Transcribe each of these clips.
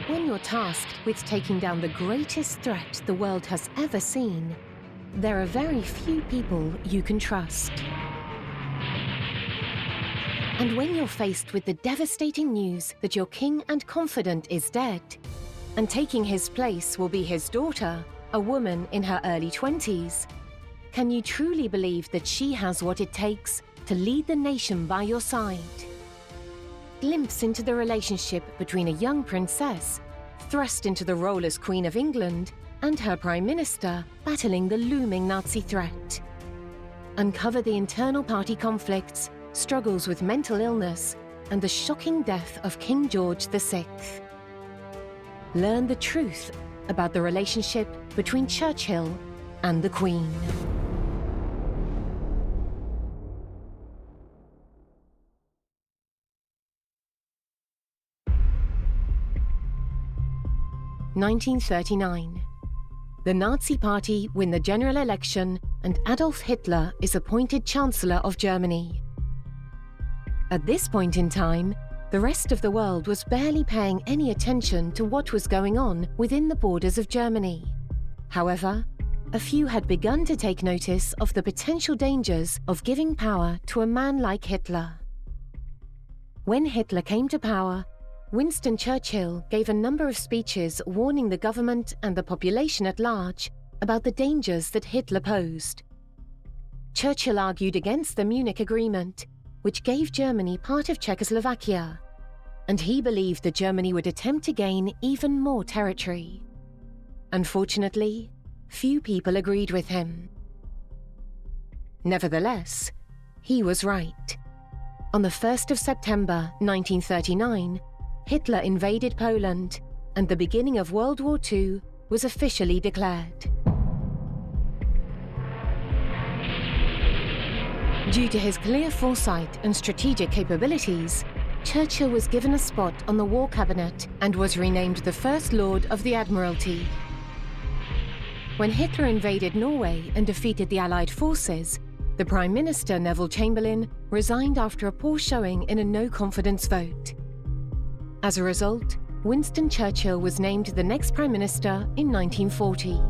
When you're tasked with taking down the greatest threat the world has ever seen, there are very few people you can trust. And when you're faced with the devastating news that your king and confidant is dead, and taking his place will be his daughter, a woman in her early 20s, can you truly believe that she has what it takes to lead the nation by your side? Glimpse into the relationship between a young princess, thrust into the role as Queen of England, and her Prime Minister battling the looming Nazi threat. Uncover the internal party conflicts, struggles with mental illness, and the shocking death of King George VI. Learn the truth about the relationship between Churchill and the Queen. (1939). The Nazi Party win the general election and Adolf Hitler is appointed Chancellor of Germany. At this point in time, the rest of the world was barely paying any attention to what was going on within the borders of Germany. However, a few had begun to take notice of the potential dangers of giving power to a man like Hitler. When Hitler came to power, Winston Churchill gave a number of speeches warning the government and the population at large about the dangers that Hitler posed. Churchill argued against the Munich Agreement, which gave Germany part of Czechoslovakia, and he believed that Germany would attempt to gain even more territory. Unfortunately, few people agreed with him. Nevertheless, he was right. On the 1st of September 1939, Hitler invaded Poland, and the beginning of World War II was officially declared. Due to his clear foresight and strategic capabilities, Churchill was given a spot on the War Cabinet and was renamed the First Lord of the Admiralty. When Hitler invaded Norway and defeated the Allied forces, the Prime Minister Neville Chamberlain resigned after a poor showing in a no-confidence vote. As a result, Winston Churchill was named the next Prime Minister in 1940.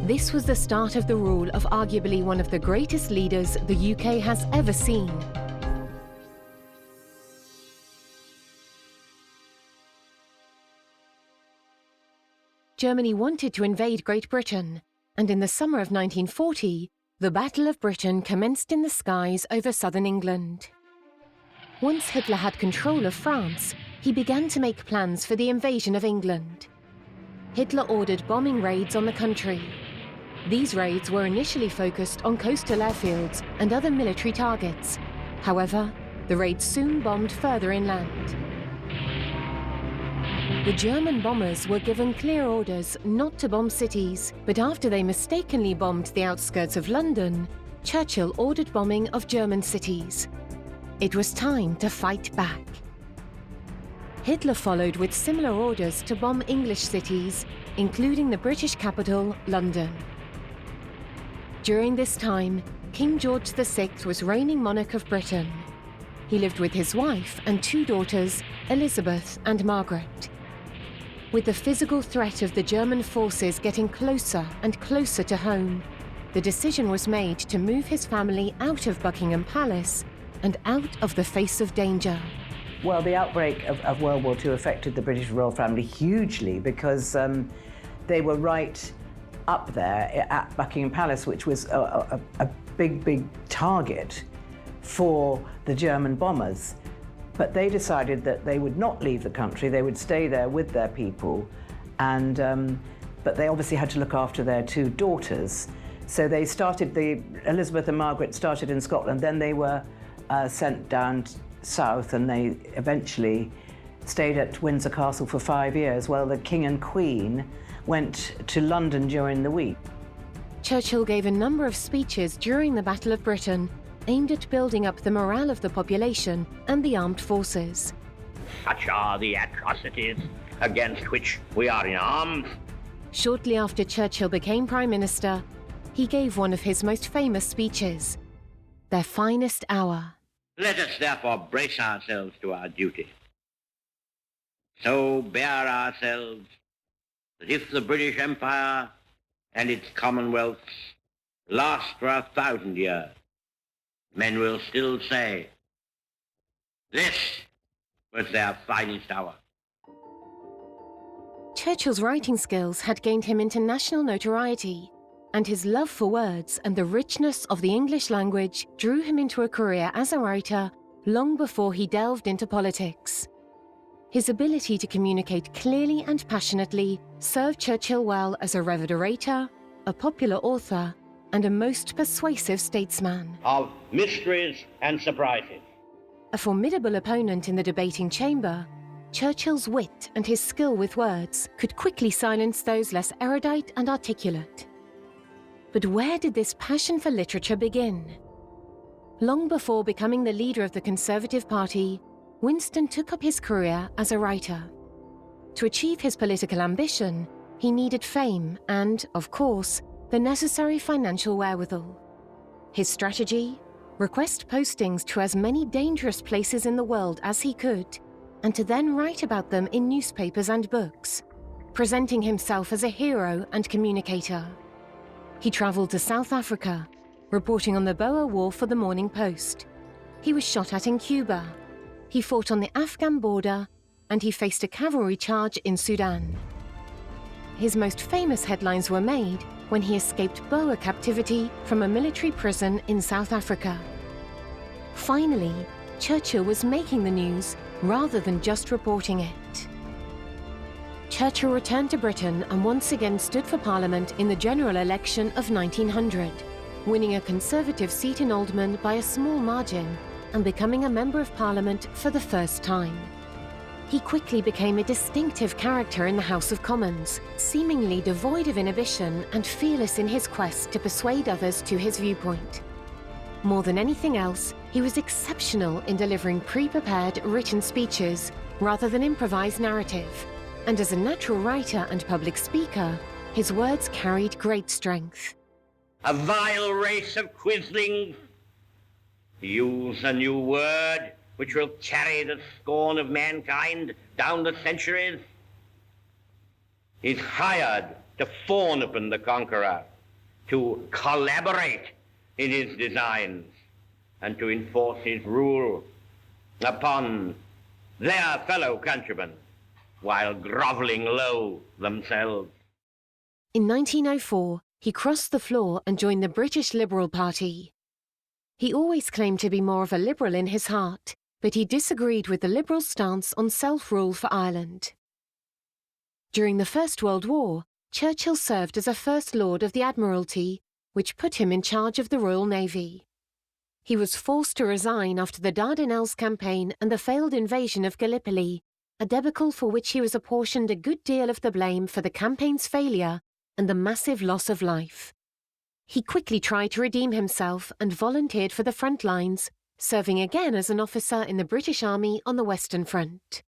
This was the start of the rule of arguably one of the greatest leaders the UK has ever seen. Germany wanted to invade Great Britain, and in the summer of 1940, the Battle of Britain commenced in the skies over southern England. Once Hitler had control of France, he began to make plans for the invasion of England. Hitler ordered bombing raids on the country. These raids were initially focused on coastal airfields and other military targets. However, the raids soon bombed further inland. The German bombers were given clear orders not to bomb cities, but after they mistakenly bombed the outskirts of London, Churchill ordered bombing of German cities. It was time to fight back. Hitler followed with similar orders to bomb English cities, including the British capital, London. During this time, King George VI was reigning monarch of Britain. He lived with his wife and two daughters, Elizabeth and Margaret. With the physical threat of the German forces getting closer and closer to home, the decision was made to move his family out of Buckingham Palace and out of the face of danger. Well, the outbreak of World War II affected the British royal family hugely because they were right up there at Buckingham Palace, which was a big target for the German bombers. But they decided that they would not leave the country, they would stay there with their people, and but they obviously had to look after their two daughters. So they started, Elizabeth and Margaret started in Scotland, then they were sent down south, and they eventually stayed at Windsor Castle for 5 years, while the King and Queen went to London during the week. Churchill gave a number of speeches during the Battle of Britain, aimed at building up the morale of the population and the armed forces. Such are the atrocities against which we are in arms. Shortly after Churchill became Prime Minister, he gave one of his most famous speeches. their finest hour. Let us therefore brace ourselves to our duty. So bear ourselves that if the British Empire and its commonwealths last for 1,000 years, men will still say, this was their finest hour. Churchill's writing skills had gained him international notoriety, and his love for words and the richness of the English language drew him into a career as a writer long before he delved into politics. His ability to communicate clearly and passionately served Churchill well as a revered orator, a popular author, and a most persuasive statesman. Of mysteries and surprises. A formidable opponent in the debating chamber, Churchill's wit and his skill with words could quickly silence those less erudite and articulate. But where did this passion for literature begin? Long before becoming the leader of the Conservative Party, Winston took up his career as a writer. To achieve his political ambition, he needed fame and, of course, the necessary financial wherewithal. His strategy? Request postings to as many dangerous places in the world as he could, and to then write about them in newspapers and books, presenting himself as a hero and communicator. He travelled to South Africa, reporting on the Boer War for the Morning Post. He was shot at in Cuba. He fought on the Afghan border, and he faced a cavalry charge in Sudan. His most famous headlines were made when he escaped Boer captivity from a military prison in South Africa. Finally, Churchill was making the news rather than just reporting it. Churchill returned to Britain and once again stood for Parliament in the general election of 1900, winning a Conservative seat in Alderman by a small margin and becoming a Member of Parliament for the first time. He quickly became a distinctive character in the House of Commons, seemingly devoid of inhibition and fearless in his quest to persuade others to his viewpoint. More than anything else, he was exceptional in delivering pre-prepared written speeches rather than improvised narrative, and as a natural writer and public speaker, his words carried great strength. A vile race of quislings use a new word which will carry the scorn of mankind down the centuries. He's hired to fawn upon the conqueror, to collaborate in his designs, and to enforce his rule upon their fellow countrymen, while grovelling low themselves. In 1904, he crossed the floor and joined the British Liberal Party. He always claimed to be more of a liberal in his heart, but he disagreed with the Liberal stance on self-rule for Ireland. During the First World War, Churchill served as a First Lord of the Admiralty, which put him in charge of the Royal Navy. He was forced to resign after the Dardanelles campaign and the failed invasion of Gallipoli, a debacle for which he was apportioned a good deal of the blame for the campaign's failure and the massive loss of life. He quickly tried to redeem himself and volunteered for the front lines, serving again as an officer in the British Army on the Western Front.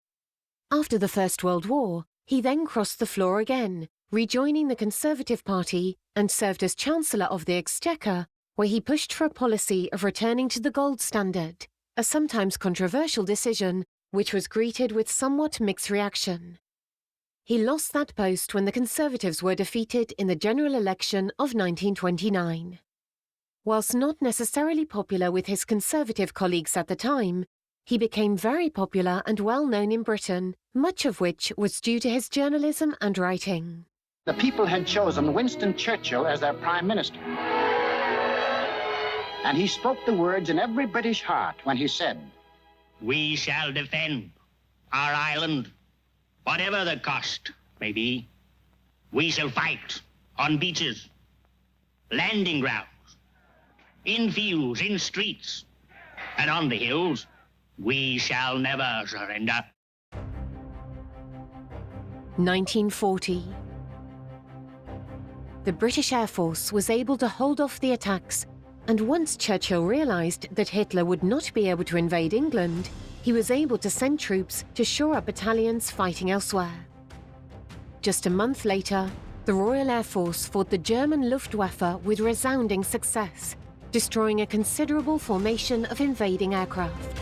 After the First World War, he then crossed the floor again, rejoining the Conservative Party, and served as Chancellor of the Exchequer, where he pushed for a policy of returning to the gold standard, a sometimes controversial decision which was greeted with somewhat mixed reaction. He lost that post when the Conservatives were defeated in the general election of 1929. Whilst not necessarily popular with his Conservative colleagues at the time, he became very popular and well known in Britain, much of which was due to his journalism and writing. The people had chosen Winston Churchill as their Prime Minister. And he spoke the words in every British heart when he said, "We shall defend our island, whatever the cost may be. We shall fight on beaches, landing grounds, in fields, in streets, and on the hills. We shall never surrender." 1940. The British Air Force was able to hold off the attacks, and once Churchill realised that Hitler would not be able to invade England, he was able to send troops to shore up battalions fighting elsewhere. Just a month later, the Royal Air Force fought the German Luftwaffe with resounding success, destroying a considerable formation of invading aircraft.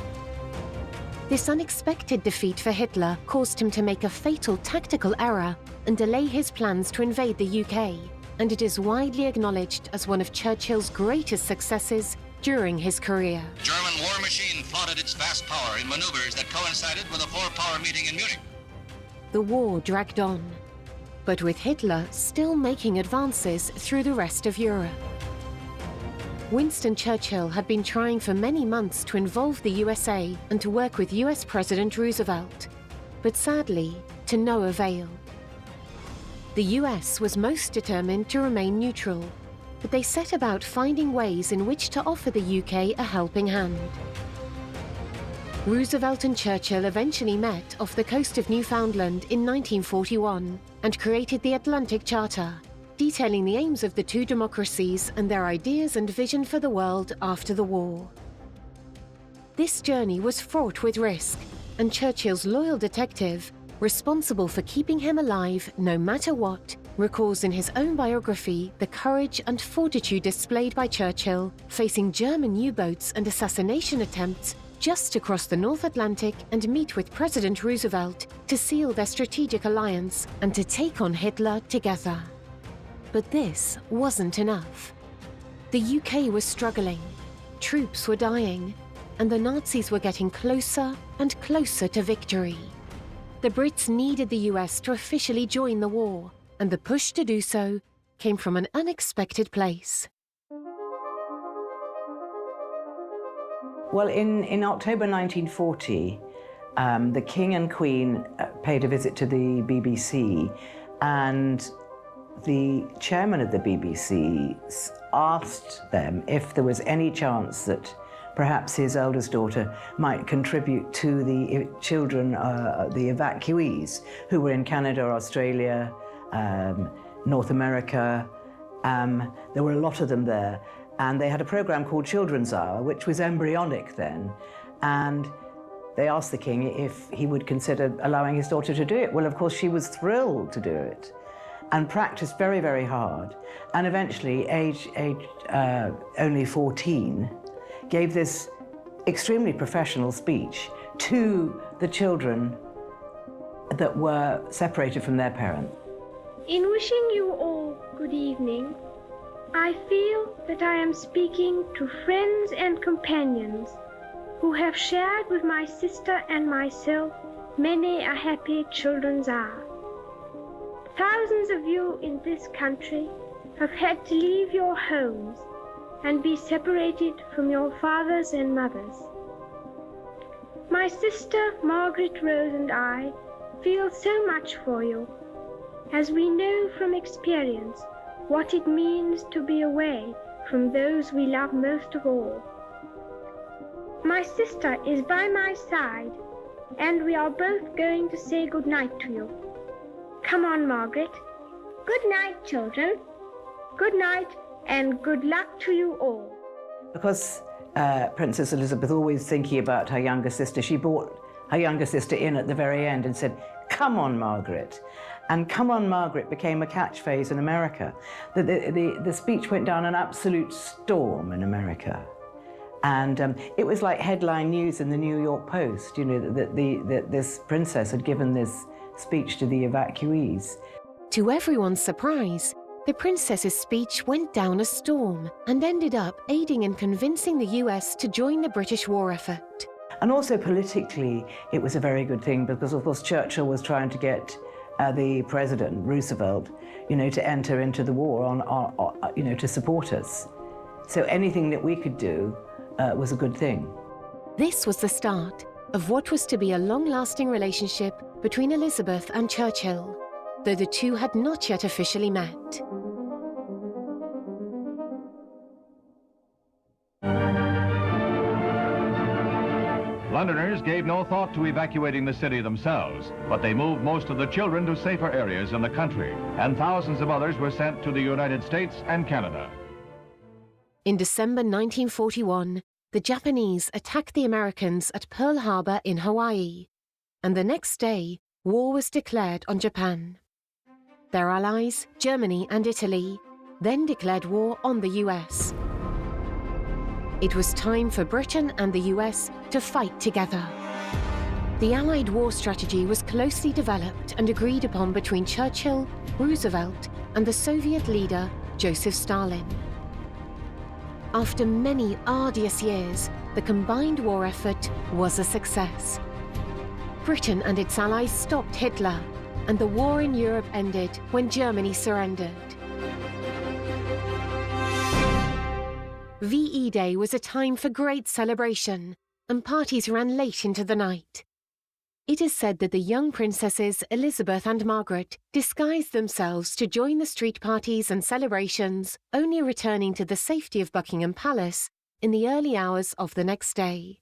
This unexpected defeat for Hitler caused him to make a fatal tactical error and delay his plans to invade the UK, and it is widely acknowledged as one of Churchill's greatest successes during his career. German war machine flaunted its vast power in maneuvers that coincided with a four-power meeting in Munich. The war dragged on, but with Hitler still making advances through the rest of Europe. Winston Churchill had been trying for many months to involve the USA and to work with US President Roosevelt, but sadly, to no avail. The US was most determined to remain neutral, but they set about finding ways in which to offer the UK a helping hand. Roosevelt and Churchill eventually met off the coast of Newfoundland in 1941 and created the Atlantic Charter, detailing the aims of the two democracies and their ideas and vision for the world after the war. This journey was fraught with risk, and Churchill's loyal detective, responsible for keeping him alive no matter what, recalls in his own biography the courage and fortitude displayed by Churchill facing German U-boats and assassination attempts just to cross the North Atlantic and meet with President Roosevelt to seal their strategic alliance and to take on Hitler together. But this wasn't enough. The UK was struggling, troops were dying, and the Nazis were getting closer and closer to victory. The Brits needed the US to officially join the war, and the push to do so came from an unexpected place. Well, in October 1940, the King and Queen paid a visit to the BBC, and the chairman of the BBC asked them if there was any chance that perhaps his eldest daughter might contribute to the children, the evacuees, who were in Canada, Australia, North America. There were a lot of them there. And they had a program called Children's Hour, which was embryonic then. And they asked the king if he would consider allowing his daughter to do it. Well, of course, she was thrilled to do it and practiced very, very hard. And eventually, aged only 14, gave this extremely professional speech to the children that were separated from their parents. In wishing you all good evening, I feel that I am speaking to friends and companions who have shared with my sister and myself many a happy children's hour. Thousands of you in this country have had to leave your homes and be separated from your fathers and mothers. My sister Margaret, Rose, and I feel so much for you, as we know from experience what it means to be away from those we love most of all. My sister is by my side, and we are both going to say good night to you. Come on, Margaret. Good night, children. Good night, and good luck to you all. Because Princess Elizabeth, always thinking about her younger sister, she brought her younger sister in at the very end and said, "Come on, Margaret." And "Come on, Margaret" became a catchphrase in America. The speech went down an absolute storm in America. And it was like headline news in the New York Post, you know, that this princess had given this speech to the evacuees. To everyone's surprise, the princess's speech went down a storm and ended up aiding in convincing the US to join the British war effort. And also politically, it was a very good thing because, of course, Churchill was trying to get the president, Roosevelt, you know, to enter into the war you know, to support us. So anything that we could do was a good thing. This was the start of what was to be a long-lasting relationship between Elizabeth and Churchill, though the two had not yet officially met. Londoners gave no thought to evacuating the city themselves, but they moved most of the children to safer areas in the country, and thousands of others were sent to the United States and Canada. In December 1941, the Japanese attacked the Americans at Pearl Harbor in Hawaii, and the next day, war was declared on Japan. Their allies, Germany and Italy, then declared war on the US. It was time for Britain and the US to fight together. The Allied war strategy was closely developed and agreed upon between Churchill, Roosevelt, and the Soviet leader, Joseph Stalin. After many arduous years, the combined war effort was a success. Britain and its allies stopped Hitler, and the war in Europe ended when Germany surrendered. VE Day was a time for great celebration, and parties ran late into the night. It is said that the young princesses Elizabeth and Margaret disguised themselves to join the street parties and celebrations, only returning to the safety of Buckingham Palace in the early hours of the next day.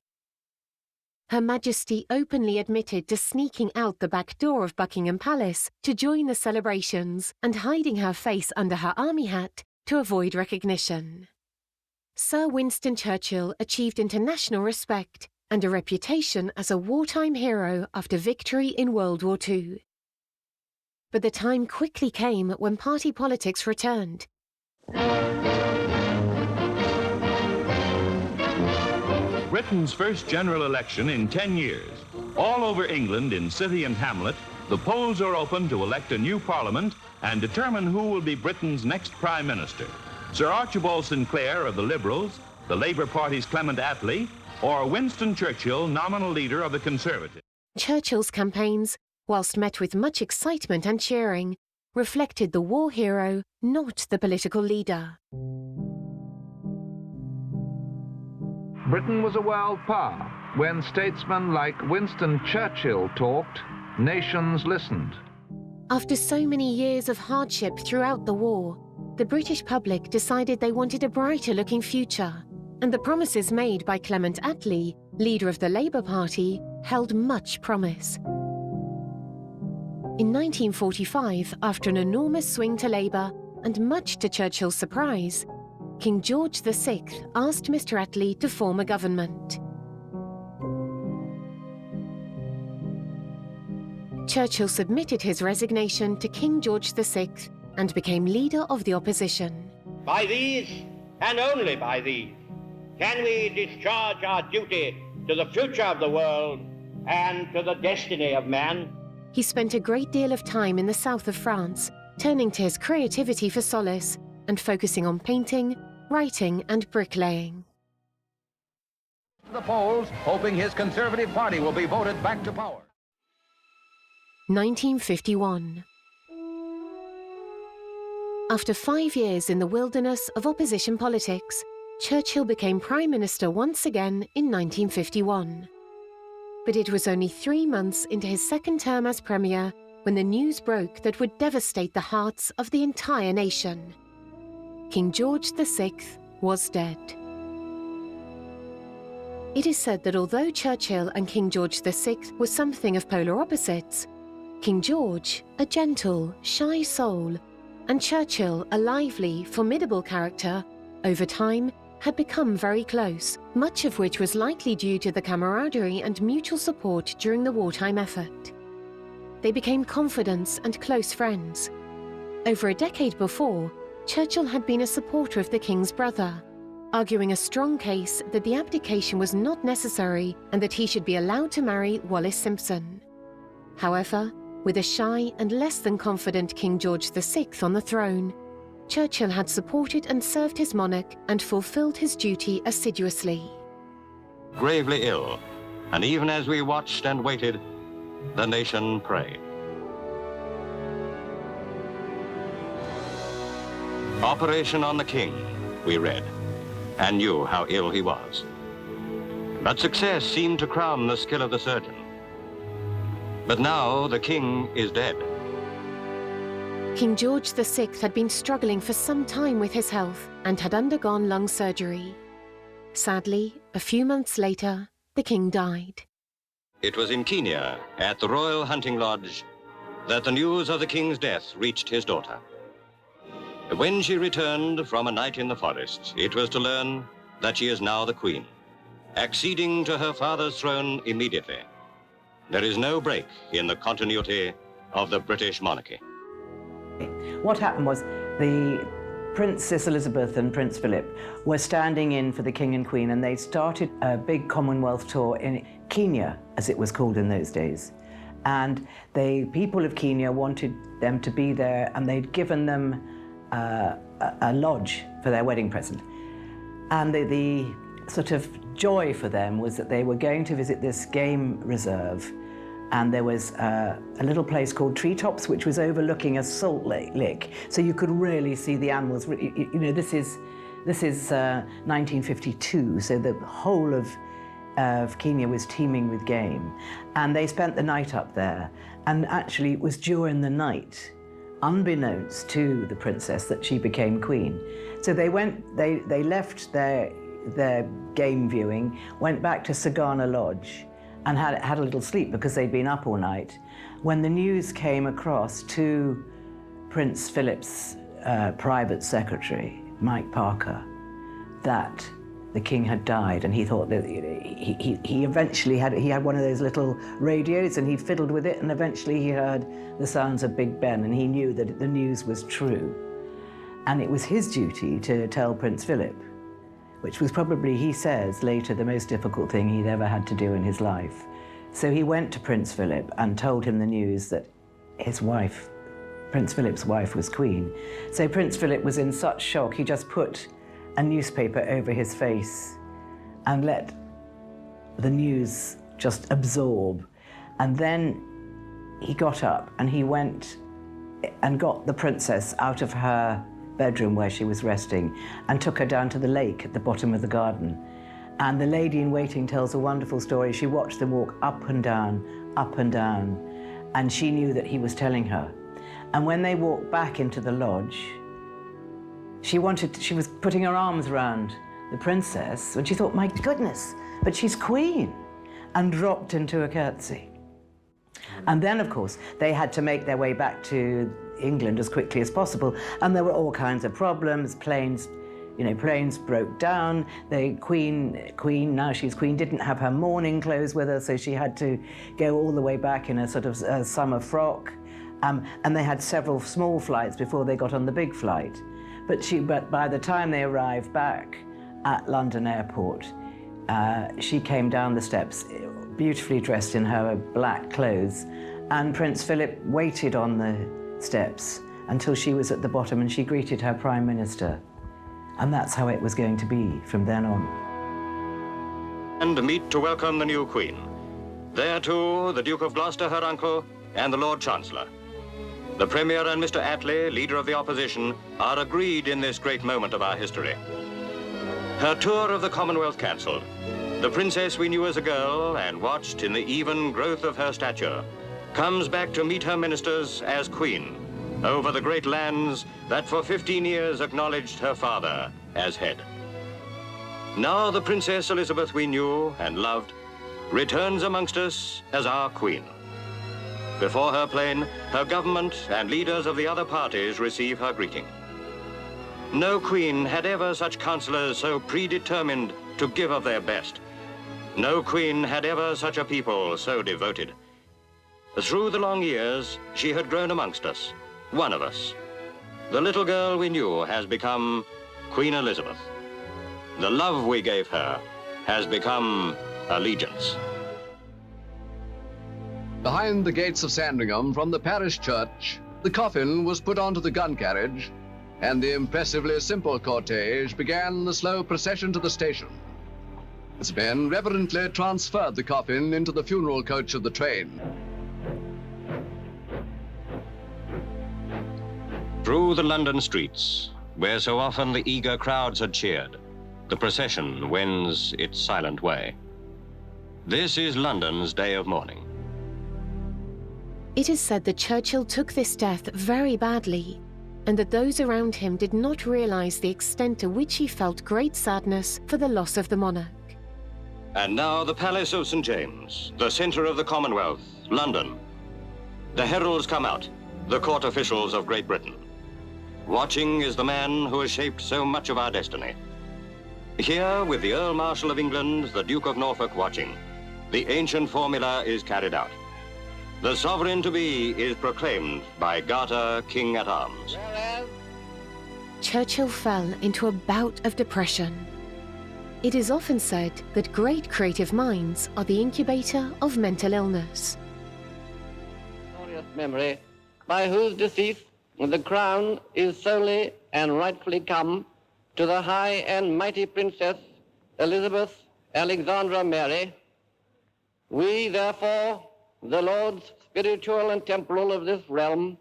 Her Majesty openly admitted to sneaking out the back door of Buckingham Palace to join the celebrations and hiding her face under her army hat to avoid recognition. Sir Winston Churchill achieved international respect and a reputation as a wartime hero after victory in World War II. But the time quickly came when party politics returned. Britain's first general election in 10 years. All over England, in city and hamlet, the polls are open to elect a new parliament and determine who will be Britain's next Prime Minister. Sir Archibald Sinclair of the Liberals, the Labour Party's Clement Attlee, or Winston Churchill, nominal leader of the Conservatives. Churchill's campaigns, whilst met with much excitement and cheering, reflected the war hero, not the political leader. Britain was a world power. When statesmen like Winston Churchill talked, nations listened. After so many years of hardship throughout the war, the British public decided they wanted a brighter-looking future, and the promises made by Clement Attlee, leader of the Labour Party, held much promise. In 1945, after an enormous swing to Labour, and much to Churchill's surprise, King George VI asked Mr. Attlee to form a government. Churchill submitted his resignation to King George VI and became leader of the opposition. By these, and only by these, can we discharge our duty to the future of the world and to the destiny of man. He spent a great deal of time in the south of France, turning to his creativity for solace and focusing on painting, writing and bricklaying. The polls, hoping his Conservative Party will be voted back to power. 1951. After 5 years in the wilderness of opposition politics, Churchill became Prime Minister once again in 1951. But it was only 3 months into his second term as Premier when the news broke that would devastate the hearts of the entire nation. King George VI was dead. It is said that although Churchill and King George VI were something of polar opposites, King George, a gentle, shy soul, and Churchill, a lively, formidable character, over time had become very close, much of which was likely due to the camaraderie and mutual support during the wartime effort. They became confidants and close friends. Over a decade before, Churchill had been a supporter of the King's brother, arguing a strong case that the abdication was not necessary and that he should be allowed to marry Wallis Simpson. However, with a shy and less than confident King George VI on the throne, Churchill had supported and served his monarch and fulfilled his duty assiduously. Gravely ill, and even as we watched and waited, the nation prayed. Operation on the King, we read, and knew how ill he was. But success seemed to crown the skill of the surgeon. But now the King is dead. King George VI had been struggling for some time with his health and had undergone lung surgery. Sadly, a few months later, the King died. It was in Kenya, at the Royal Hunting Lodge, that the news of the King's death reached his daughter. When she returned from a night in the forest, it was to learn that she is now the Queen, acceding to her father's throne immediately. There is no break in the continuity of the British monarchy. What happened was the Princess Elizabeth and Prince Philip were standing in for the King and Queen, and they started a big Commonwealth tour in Kenya, as it was called in those days. And the people of Kenya wanted them to be there, and they'd given them a lodge for their wedding present. And the sort of joy for them was that they were going to visit this game reserve, and there was a little place called Treetops, which was overlooking a salt lick, so you could really see the animals. You know, this is 1952, so the whole of Kenya was teeming with game, and they spent the night up there. And actually, it was during the night, unbeknownst to the princess, that she became queen. So they left their game viewing, went back to Sagana Lodge, and had a little sleep because they'd been up all night. When the news came across to Prince Philip's private secretary, Mike Parker, that the king had died, and he thought that he eventually had one of those little radios, and he fiddled with it, and eventually he heard the sounds of Big Ben, and he knew that the news was true. And it was his duty to tell Prince Philip, which was probably, he says later, the most difficult thing he'd ever had to do in his life. So he went to Prince Philip and told him the news that his wife, Prince Philip's wife, was queen. So Prince Philip was in such shock, he just put a newspaper over his face and let the news just absorb. And then he got up and he went and got the princess out of her bedroom where she was resting and took her down to the lake at the bottom of the garden. And the lady in waiting tells a wonderful story. She watched them walk up and down, and she knew that he was telling her. And when they walked back into the lodge, she was putting her arms around the princess, and she thought, my goodness, but she's queen, and dropped into a curtsy. And then, of course, they had to make their way back to England as quickly as possible, and there were all kinds of problems. Planes broke down. The queen, now she's queen, didn't have her mourning clothes with her, so she had to go all the way back in a sort of summer frock. And they had several small flights before they got on the big flight. But by the time they arrived back at London Airport, she came down the steps, beautifully dressed in her black clothes, and Prince Philip waited on the steps until she was at the bottom, and she greeted her Prime Minister. And that's how it was going to be from then on. And meet to welcome the new Queen. There too, the Duke of Gloucester, her uncle, and the Lord Chancellor. The Premier and Mr. Attlee, leader of the opposition, are agreed in this great moment of our history. Her tour of the Commonwealth cancelled. The princess we knew as a girl and watched in the even growth of her stature comes back to meet her ministers as queen over the great lands that for 15 years acknowledged her father as head. Now the Princess Elizabeth we knew and loved returns amongst us as our queen. Before her plane, her government and leaders of the other parties receive her greeting. No queen had ever such councillors so predetermined to give of their best. No queen had ever such a people so devoted. Through the long years, she had grown amongst us, one of us. The little girl we knew has become Queen Elizabeth. The love we gave her has become allegiance. Behind the gates of Sandringham, from the parish church, the coffin was put onto the gun carriage, and the impressively simple cortege began the slow procession to the station. Its men reverently transferred the coffin into the funeral coach of the train. Through the London streets, where so often the eager crowds had cheered, the procession wends its silent way. This is London's day of mourning. It is said that Churchill took this death very badly, and that those around him did not realise the extent to which he felt great sadness for the loss of the monarch. And now the Palace of St. James, the centre of the Commonwealth, London. The heralds come out, the court officials of Great Britain. Watching is the man who has shaped so much of our destiny. Here, with the Earl Marshal of England, the Duke of Norfolk watching, the ancient formula is carried out. The sovereign-to-be is proclaimed by Garter, King-at-Arms. Churchill fell into a bout of depression. It is often said that great creative minds are the incubator of mental illness. Memory, by whose decease the crown is solely and rightfully come to the high and mighty Princess Elizabeth Alexandra Mary, we therefore, the lords spiritual and temporal of this realm,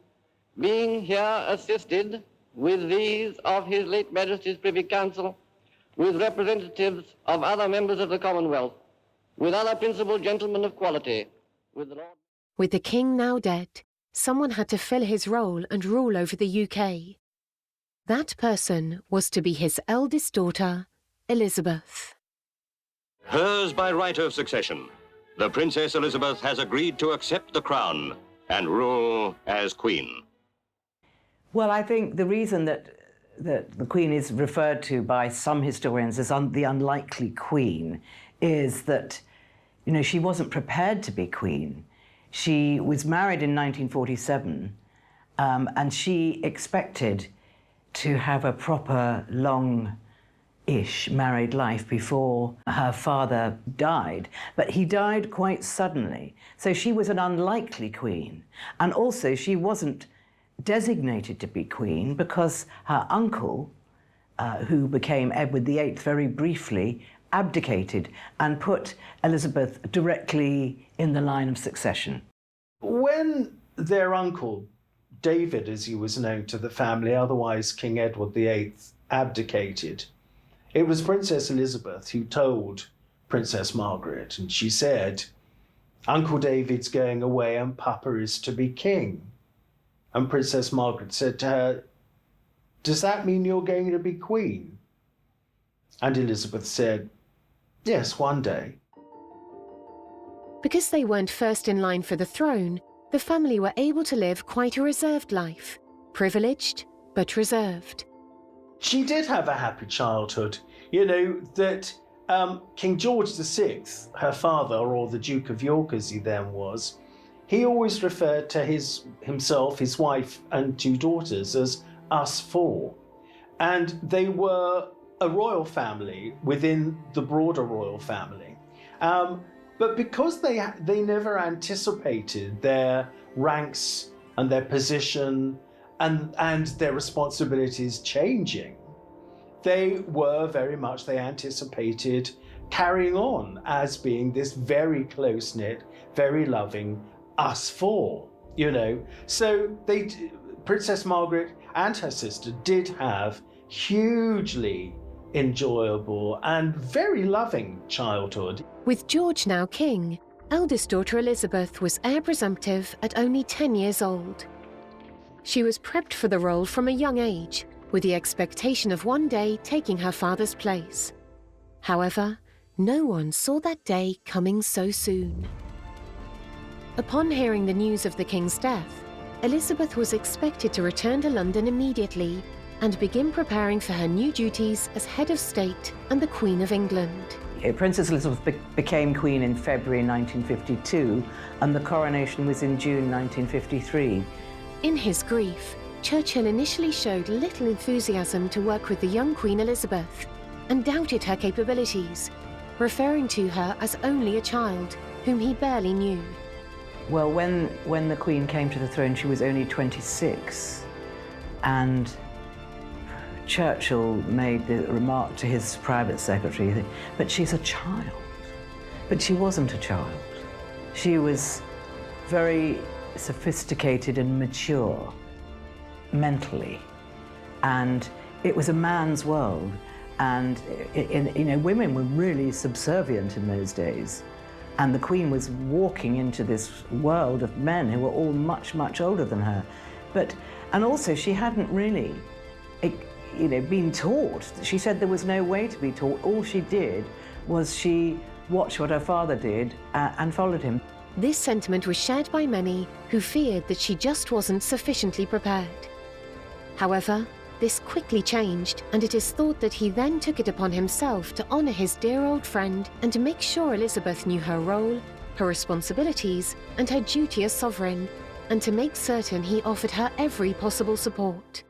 being here assisted with these of His late Majesty's Privy Council, with representatives of other members of the Commonwealth, with other principal gentlemen of quality, with the Lord... With the king now dead, someone had to fill his role and rule over the UK. That person was to be his eldest daughter, Elizabeth. Hers by right of succession, the Princess Elizabeth has agreed to accept the crown and rule as Queen. Well, I think the reason that the Queen is referred to by some historians as the unlikely Queen is that, you know, she wasn't prepared to be Queen. She was married in 1947, and she expected to have a proper, long-ish married life before her father died. But he died quite suddenly. So she was an unlikely queen. And also she wasn't designated to be queen because her uncle, who became Edward VIII very briefly, abdicated and put Elizabeth directly in the line of succession. When their uncle, David as he was known to the family, otherwise King Edward VIII, abdicated, it was Princess Elizabeth who told Princess Margaret, and she said, "Uncle David's going away and Papa is to be king." And Princess Margaret said to her, "Does that mean you're going to be queen?" And Elizabeth said, "Yes, one day." Because they weren't first in line for the throne, the family were able to live quite a reserved life, privileged but reserved. She did have a happy childhood. You know, that King George VI, her father, or the Duke of York as he then was, he always referred to himself, his wife and two daughters as us four. And they were a royal family within the broader royal family. But because they never anticipated their ranks and their position and their responsibilities changing, they anticipated carrying on as being this very close-knit, very loving us four, you know. So Princess Margaret and her sister did have hugely enjoyable and very loving childhood. With George now king, eldest daughter Elizabeth was heir presumptive at only 10 years old. She was prepped for the role from a young age, with the expectation of one day taking her father's place. However, no one saw that day coming so soon. Upon hearing the news of the king's death, Elizabeth was expected to return to London immediately and begin preparing for her new duties as head of state and the Queen of England. Princess Elizabeth became Queen in February 1952, and the coronation was in June 1953. In his grief, Churchill initially showed little enthusiasm to work with the young Queen Elizabeth and doubted her capabilities, referring to her as only a child whom he barely knew. Well, when the Queen came to the throne, she was only 26, and Churchill made the remark to his private secretary, "But she's a child." But she wasn't a child. She was very sophisticated and mature mentally, and it was a man's world, and you know, women were really subservient in those days. And the Queen was walking into this world of men who were all much, much older than her. And also she hadn't really, you know, been taught. She said there was no way to be taught. All she did was she watched what her father did and followed him. This sentiment was shared by many who feared that she just wasn't sufficiently prepared. However, this quickly changed, and it is thought that he then took it upon himself to honour his dear old friend and to make sure Elizabeth knew her role, her responsibilities, and her duty as sovereign, and to make certain he offered her every possible support.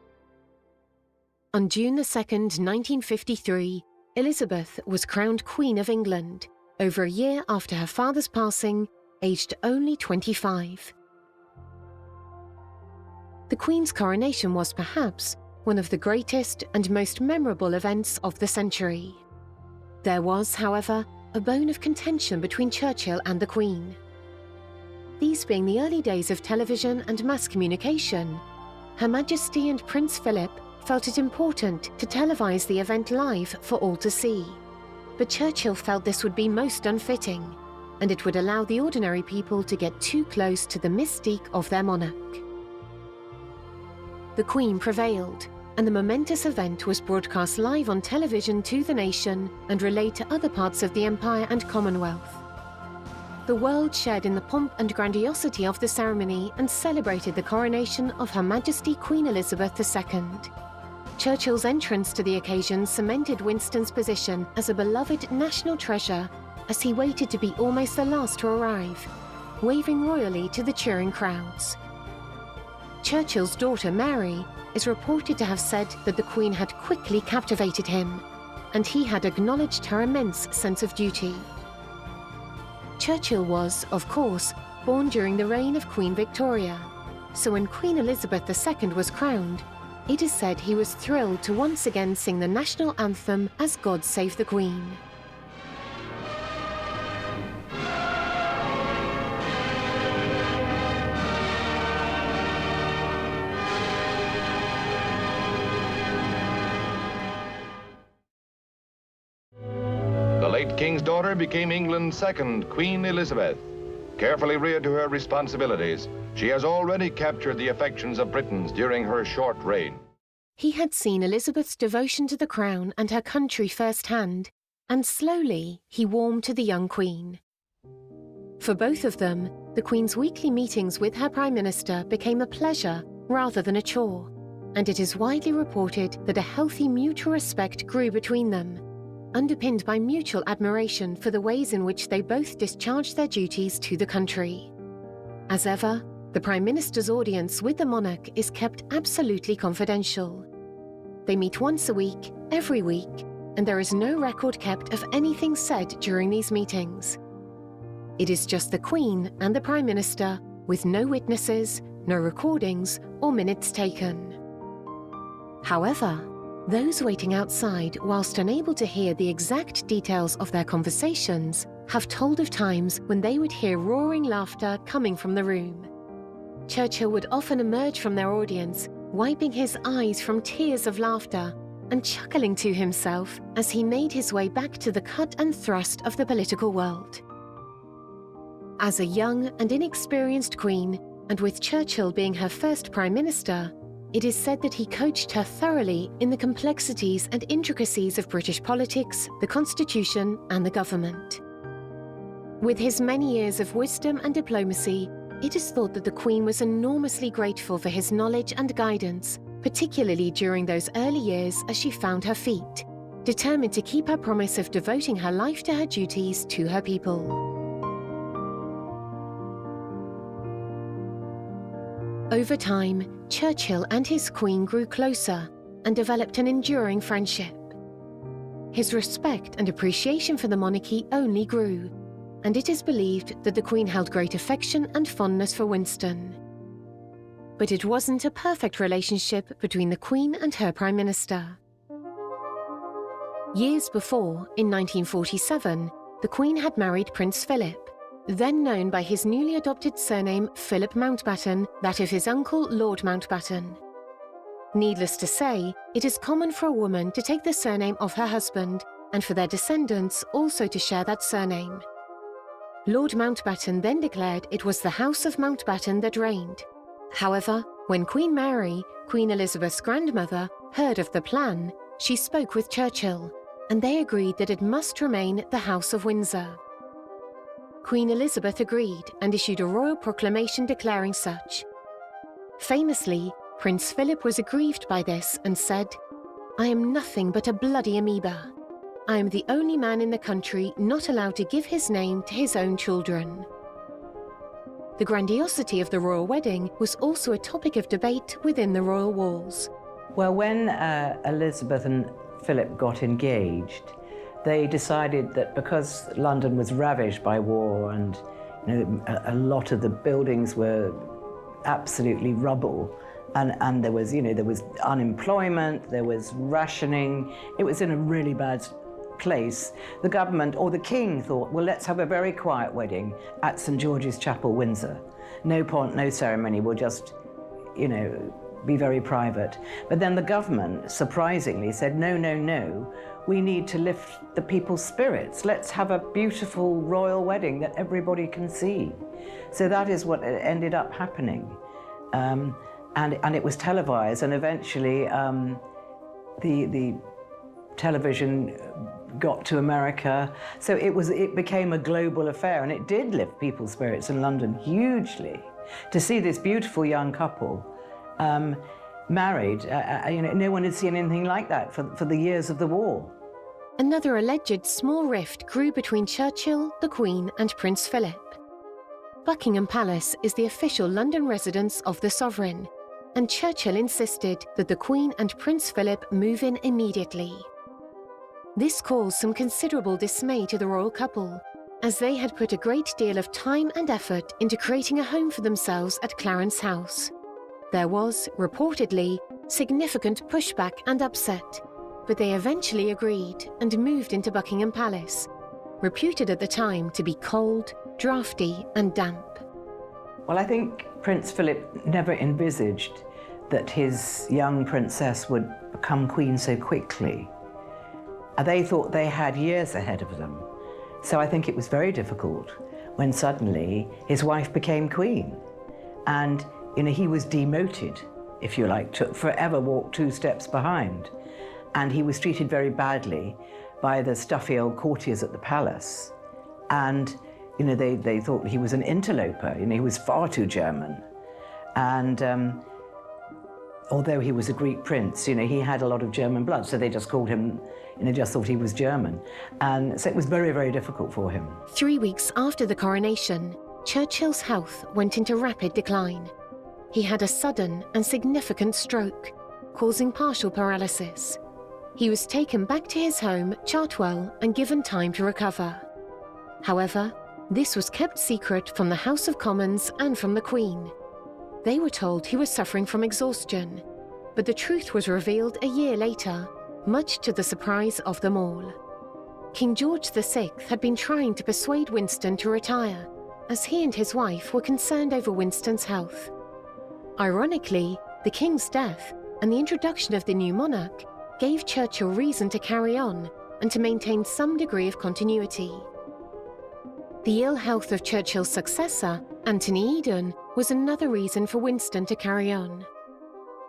On June 2nd, 1953, Elizabeth was crowned Queen of England, over a year after her father's passing, aged only 25. The Queen's coronation was perhaps one of the greatest and most memorable events of the century. There was, however, a bone of contention between Churchill and the Queen. These being the early days of television and mass communication, Her Majesty and Prince Philip felt it important to televise the event live for all to see. But Churchill felt this would be most unfitting, and it would allow the ordinary people to get too close to the mystique of their monarch. The Queen prevailed, and the momentous event was broadcast live on television to the nation and relayed to other parts of the Empire and Commonwealth. The world shared in the pomp and grandiosity of the ceremony and celebrated the coronation of Her Majesty Queen Elizabeth II. Churchill's entrance to the occasion cemented Winston's position as a beloved national treasure as he waited to be almost the last to arrive, waving royally to the cheering crowds. Churchill's daughter Mary is reported to have said that the Queen had quickly captivated him, and he had acknowledged her immense sense of duty. Churchill was, of course, born during the reign of Queen Victoria, so when Queen Elizabeth II was crowned, it is said he was thrilled to once again sing the national anthem as God Save the Queen. The late King's daughter became England's second Queen Elizabeth. Carefully reared to her responsibilities, she has already captured the affections of Britons during her short reign. He had seen Elizabeth's devotion to the crown and her country firsthand, and slowly he warmed to the young Queen. For both of them, the Queen's weekly meetings with her Prime Minister became a pleasure rather than a chore, and it is widely reported that a healthy mutual respect grew between them, underpinned by mutual admiration for the ways in which they both discharged their duties to the country. As ever, the Prime Minister's audience with the monarch is kept absolutely confidential. They meet once a week, every week, and there is no record kept of anything said during these meetings. It is just the Queen and the Prime Minister, with no witnesses, no recordings, or minutes taken. However, those waiting outside, whilst unable to hear the exact details of their conversations, have told of times when they would hear roaring laughter coming from the room. Churchill would often emerge from their audience, wiping his eyes from tears of laughter and chuckling to himself as he made his way back to the cut and thrust of the political world. As a young and inexperienced queen, and with Churchill being her first Prime Minister, it is said that he coached her thoroughly in the complexities and intricacies of British politics, the Constitution, and the government. With his many years of wisdom and diplomacy, it is thought that the Queen was enormously grateful for his knowledge and guidance, particularly during those early years as she found her feet, determined to keep her promise of devoting her life to her duties to her people. Over time, Churchill and his Queen grew closer and developed an enduring friendship. His respect and appreciation for the monarchy only grew, and it is believed that the Queen held great affection and fondness for Winston. But it wasn't a perfect relationship between the Queen and her Prime Minister. Years before, in 1947, the Queen had married Prince Philip, then known by his newly adopted surname Philip Mountbatten, that of his uncle Lord Mountbatten. Needless to say, it is common for a woman to take the surname of her husband and for their descendants also to share that surname. Lord Mountbatten then declared it was the House of Mountbatten that reigned. However, when Queen Mary, Queen Elizabeth's grandmother, heard of the plan, she spoke with Churchill, and they agreed that it must remain the House of Windsor. Queen Elizabeth agreed and issued a royal proclamation declaring such. Famously, Prince Philip was aggrieved by this and said, "I am nothing but a bloody amoeba. I am the only man in the country not allowed to give his name to his own children." The grandiosity of the royal wedding was also a topic of debate within the royal walls. Well, when Elizabeth and Philip got engaged, they decided that because London was ravaged by war and a lot of the buildings were absolutely rubble, and there was unemployment, there was rationing, it was in a really bad place. The government or the king thought, well, let's have a very quiet wedding at St. George's Chapel, Windsor. No pomp, no ceremony, we'll just, be very private. But then the government, surprisingly, said, no, no, no, we need to lift the people's spirits. Let's have a beautiful royal wedding that everybody can see. So that is what ended up happening. And it was televised, and eventually the television got to America. So it became a global affair, and it did lift people's spirits in London hugely. To see this beautiful young couple married, no one had seen anything like that for the years of the war. Another alleged small rift grew between Churchill, the Queen, and Prince Philip. Buckingham Palace is the official London residence of the sovereign, and Churchill insisted that the Queen and Prince Philip move in immediately. This caused some considerable dismay to the royal couple, as they had put a great deal of time and effort into creating a home for themselves at Clarence House. There was, reportedly, significant pushback and upset, but they eventually agreed and moved into Buckingham Palace, reputed at the time to be cold, drafty, and damp. Well, I think Prince Philip never envisaged that his young princess would become queen so quickly. They thought they had years ahead of them. So I think it was very difficult when suddenly his wife became queen. And he was demoted, if you like, to forever walk 2 steps behind. And he was treated very badly by the stuffy old courtiers at the palace. And they thought he was an interloper, he was far too German. And although he was a Greek prince, he had a lot of German blood, so they just called him, just thought he was German. And so it was very, very difficult for him. 3 weeks after the coronation, Churchill's health went into rapid decline. He had a sudden and significant stroke, causing partial paralysis. He was taken back to his home, Chartwell, and given time to recover. However, this was kept secret from the House of Commons and from the Queen. They were told he was suffering from exhaustion, but the truth was revealed a year later, much to the surprise of them all. King George VI had been trying to persuade Winston to retire, as he and his wife were concerned over Winston's health. Ironically, the King's death and the introduction of the new monarch gave Churchill reason to carry on and to maintain some degree of continuity. The ill health of Churchill's successor, Anthony Eden, was another reason for Winston to carry on.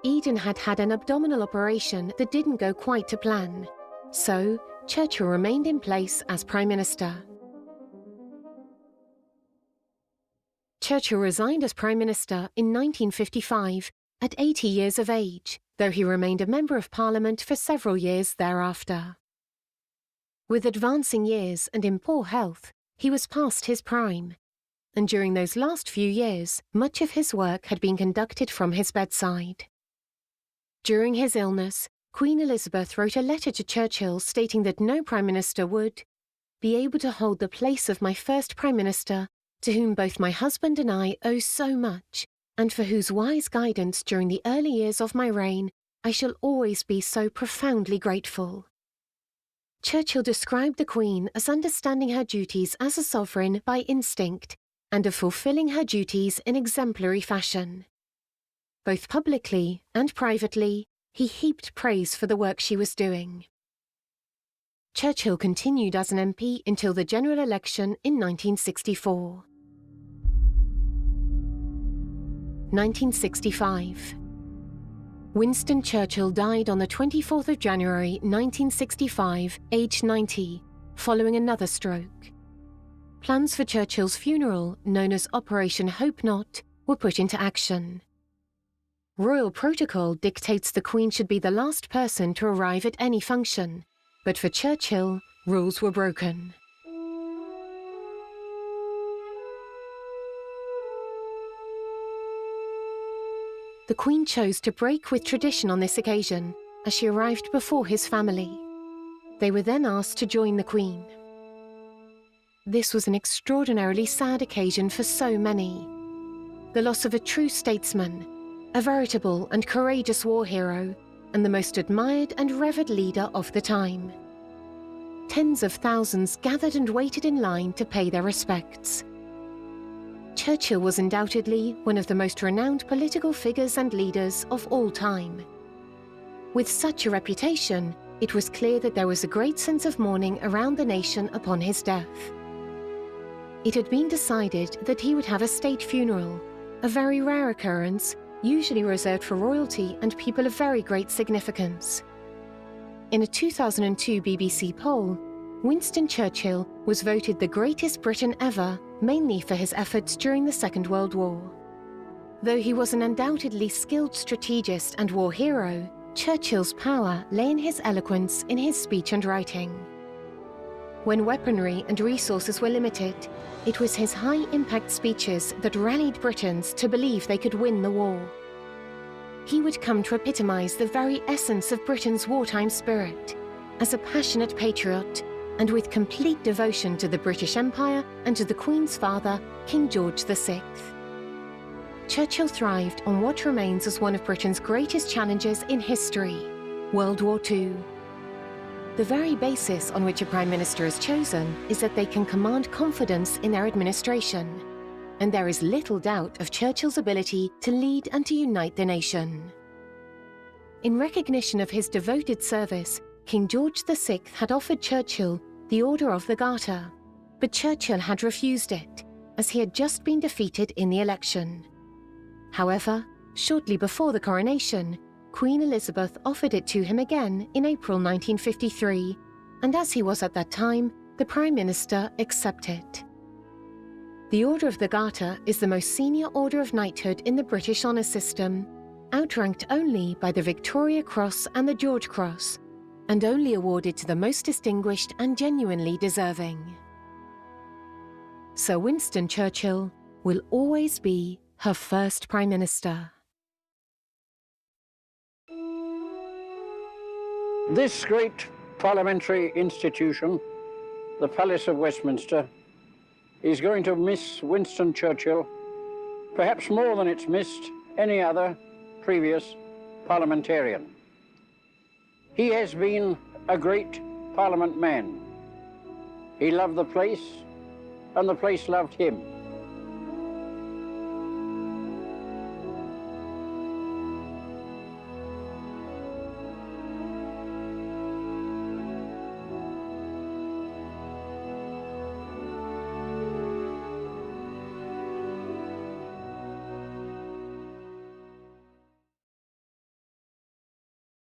Eden had had an abdominal operation that didn't go quite to plan, so Churchill remained in place as Prime Minister. Churchill resigned as Prime Minister in 1955 at 80 years of age, though he remained a Member of Parliament for several years thereafter. With advancing years and in poor health, he was past his prime, and during those last few years, much of his work had been conducted from his bedside. During his illness, Queen Elizabeth wrote a letter to Churchill stating that no Prime Minister would be able to hold the place of my first Prime Minister, to whom both my husband and I owe so much, and for whose wise guidance during the early years of my reign I shall always be so profoundly grateful. Churchill described the Queen as understanding her duties as a sovereign by instinct and of fulfilling her duties in exemplary fashion. Both publicly and privately, he heaped praise for the work she was doing. Churchill continued as an MP until the general election in 1964. 1965. Winston Churchill died on the 24th of January 1965, aged 90, following another stroke. Plans for Churchill's funeral, known as Operation Hope Not, were put into action. Royal protocol dictates the Queen should be the last person to arrive at any function, but for Churchill, rules were broken. The Queen chose to break with tradition on this occasion as she arrived before his family. They were then asked to join the Queen. This was an extraordinarily sad occasion for so many. The loss of a true statesman, a veritable and courageous war hero, and the most admired and revered leader of the time. Tens of thousands gathered and waited in line to pay their respects. Churchill was undoubtedly one of the most renowned political figures and leaders of all time. With such a reputation, it was clear that there was a great sense of mourning around the nation upon his death. It had been decided that he would have a state funeral, a very rare occurrence, usually reserved for royalty and people of very great significance. In a 2002 BBC poll, Winston Churchill was voted the greatest Briton ever, mainly for his efforts during the Second World War. Though he was an undoubtedly skilled strategist and war hero, Churchill's power lay in his eloquence in his speech and writing. When weaponry and resources were limited, it was his high-impact speeches that rallied Britons to believe they could win the war. He would come to epitomise the very essence of Britain's wartime spirit, as a passionate patriot and with complete devotion to the British Empire and to the Queen's father, King George VI. Churchill thrived on what remains as one of Britain's greatest challenges in history, World War II. The very basis on which a Prime Minister is chosen is that they can command confidence in their administration, and there is little doubt of Churchill's ability to lead and to unite the nation. In recognition of his devoted service, King George VI had offered Churchill the Order of the Garter, but Churchill had refused it, as he had just been defeated in the election. However, shortly before the coronation, Queen Elizabeth offered it to him again in April 1953, and as he was at that time, the Prime Minister accepted. The Order of the Garter is the most senior order of knighthood in the British honour system, outranked only by the Victoria Cross and the George Cross, and only awarded to the most distinguished and genuinely deserving. Sir Winston Churchill will always be her first Prime Minister. This great parliamentary institution, the Palace of Westminster, is going to miss Winston Churchill, perhaps more than it's missed any other previous parliamentarian. He has been a great Parliament man. He loved the place, and the place loved him.